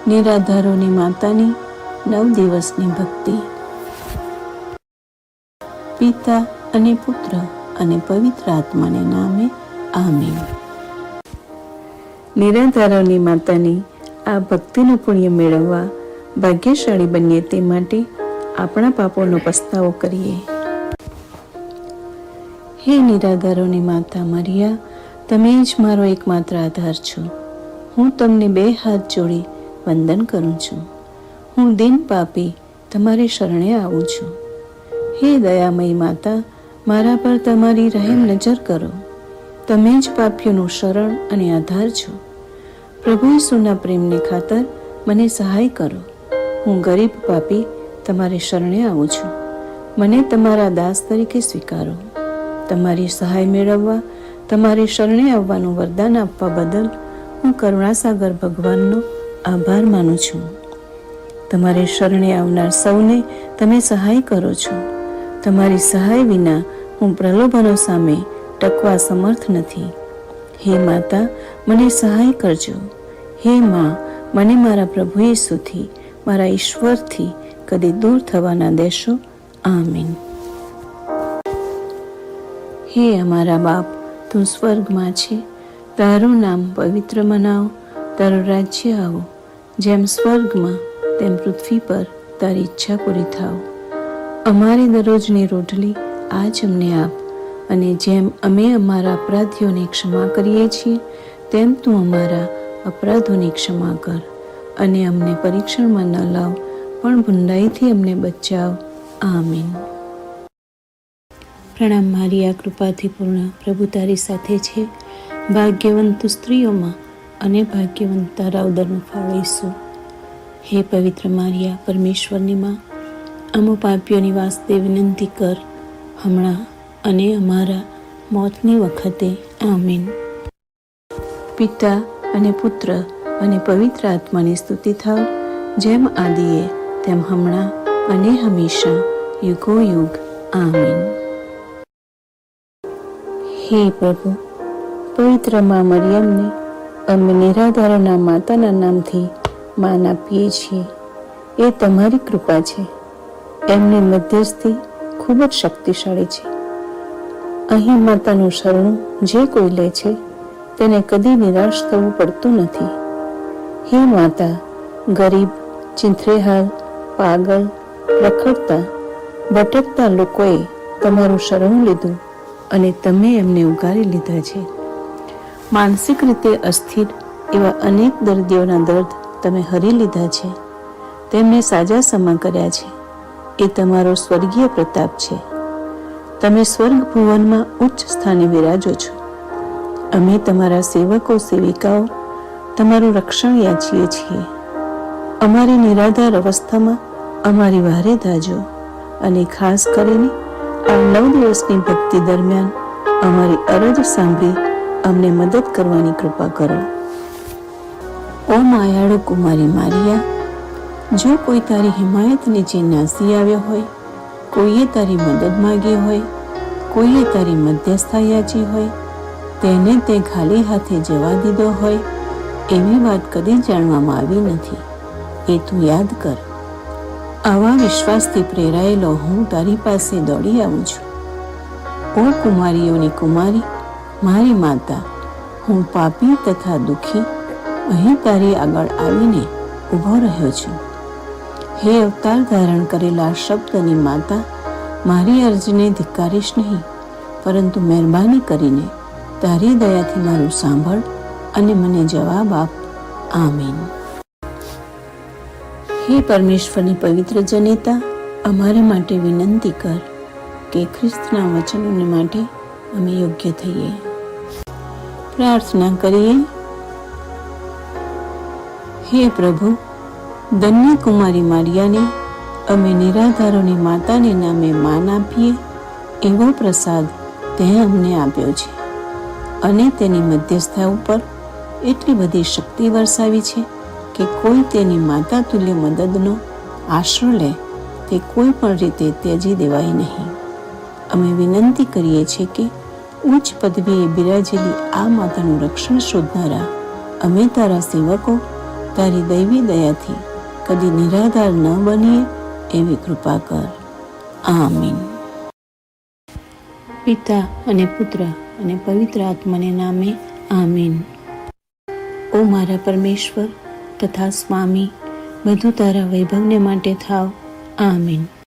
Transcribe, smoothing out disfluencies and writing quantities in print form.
નિરાધારોની માતાની 9 દિવસની ભક્તિ. પિતા અને પુત્ર અને પવિત્ર આત્માને નામે આમીન. નિરાધારોની માતાની આ ભક્તિનું પુણ્ય મેળવવા ભાગ્યશાળી બનીએ તે માટે આપણા પાપોનો પસ્તાવો કરીએ. હે નિરાધારોની માતા મરિયા, તમે જ મારો એકમાત્ર આધાર છો. હું તમને 2 હાથ જોડી વંદન કરું છું. હું દિન પાપી તમારી શરણે આવું છું. હે દયામયી માતા, મારા પર તમારી રહેમ નજર કરો. તમે જ પાપીઓનું શરણ અને આધાર છો. પ્રભુ ઈસુના પ્રેમને ખાતર મને સહાય કરો. હું ગરીબ પાપી તમારી શરણે આવું છું. મને તમારા દાસ તરીકે સ્વીકારો. તમારી સહાય મેળવવા તમારી શરણે આવવાનું વરદાન આપવા બદલ હું કરુણાસાગર ભગવાનનો આભાર માનું છું. તમારી શરણે આવનાર સૌને તમે સહાય કરો છો. તમારી સહાય વિના હું પ્રલોભનો સામે ટકવા સમર્થ નથી. હે માતા, મને સહાય કરજો. હે માં, મને મારા પ્રભુ ઈસુથી, મારા ઈશ્વરથી કદી દૂર થવા ના દેશો. આમીન. હે અમારા બાપ, તું સ્વર્ગમાં છે, તારું નામ પવિત્ર મનાવો. તારું રાજ્ય આવો. જેમ સ્વર્ગમાં તેમ પૃથ્વી પર તારી ઈચ્છા પૂરી થાવ. અમારી દરરોજની રોટલી આજ અમને આપ, અને જેમ અમે અમારા અપરાધીઓને ક્ષમા કરીએ છીએ તેમ તું અમારા અપરાધોની ક્ષમા કર. અને અમને પરીક્ષણમાં ન લાવ, પણ ભૂંડાઈથી અમને બચાવ. આમીન. પ્રણામ મારિયા, કૃપાથી પૂર્ણ, પ્રભુ તારી સાથે છે. ભાગ્યવંત તું સ્ત્રીઓમાં અને ભાગ્યવંત તારા ઉદરનું ફળ ઈસુ. હે પવિત્ર મારિયા, પરમેશ્વરની માં, અમો પાપીઓની વાસ્તે વિનંતી કર, હમણાં અને અમારા મોતની વખતે. આમીન. પિતા અને પુત્ર અને પવિત્ર આત્માની સ્તુતિ થાવ, જેમ આદિએ તેમ હમણાં અને હંમેશા, યુગો યુગ. આમીન. હે પ્રભુ, પવિત્ર માં મરિયમને અમે નિરાધારોના માતાના નામથી માન આપીએ છીએ. એ તમારી કૃપા છે. એમની મધ્યસ્થી ખૂબ જ શક્તિશાળી છે. અહીં માતાનું શરણું જે કોઈ લે છે તેને કદી નિરાશ થવું પડતું નથી. હે માતા, ગરીબ, ચીંથરેહાલ, પાગલ, રખડતા, ભટકતા લોકોએ તમારું શરણું લીધું અને તમે એમને ઉગારી લીધા છે. માનસિક રીતે અસ્થિર એવા અનેક દર્દીઓના દર્દ તમે હરી લીધા છે. તેમને સાજા સમા કર્યા છે. એ તમારો સ્વર્ગીય પ્રતાપ છે. તમે સ્વર્ગ ભુવનમાં ઉચ્ચ સ્થાને વિરાજો છો. અમે તમારા સેવકો સેવિકાઓ તમારું રક્ષણ યાચીએ છીએ. અમારી નિરાધાર અવસ્થામાં અમારી વહારે ધાજો, અને ખાસ કરીને આ 9 દિવસની ભક્તિ દરમિયાન અમારી અરજ સાંભળી અમને મદદ કરવાની કૃપા કરો. ઓ માયાળુ કુમારી મારિયા, જો કોઈ તારી હિમાયત નીચે નાસી આવ્યો હોય, કોઈએ તારી મદદ માગી હોય, કોઈએ તારી મધ્યસ્થતા યાચી હોય, તેને તે ખાલી હાથે જવા દીધો હોય, એવી વાત કદી જાણવામાં આવી નથી. એ તું યાદ કર. આવા વિશ્વાસથી પ્રેરાયેલો હું તારી પાસે દોડી આવું છું. ઓ કુમારીઓની કુમારી, મારી માતા, હું પાપી તથા દુઃખી અહીં તારી આગળ આવીને ઊભો રહ્યો છું. હે અવતાર ધારણ કરેલા શબ્દની માતા, મારી અરજીને ધિક્કારીશ નહીં, પરંતુ મહેરબાની કરીને તારી દયાથી મારું સાંભળ અને મને જવાબ આપ. આમીન. હે પરમેશ્વરની પવિત્ર જનેતા, અમારા માટે વિનંતી કર કે ખ્રિસ્તના વચનોને માટે અમે યોગ્ય થઈએ. પ્રાર્થના કરીએ. હે પ્રભુ, ધન્ય કુમારી મારિયાને અમે નિરાધારોની માતાને નામે માન આપીએ એવો પ્રસાદ તે અમને આપ્યો છે, અને તેની મધ્યસ્થતા ઉપર એટલી બધી શક્તિ વરસાવી છે કે કોઈ તેની માતા તુલ્ય મદદનો આશરો લે તે કોઈ પણ રીતે ત્યજી દેવાય નહીં. અમે વિનંતી કરીએ છીએ કે ઉચ્ચ પદવીએ બિરાજેલી આ માતાનું રક્ષણ શોધનારા અમે તારા સેવકો તારી દૈવી દયાથી કદી નિરાધાર ન બનીએ એવી કૃપા કર. આમીન. પિતા અને પુત્ર અને પવિત્ર આત્માને નામે આમીન. ઓ મારા પરમેશ્વર તથા સ્વામી, બધું તારા વૈભવને માટે થાવ. આમીન.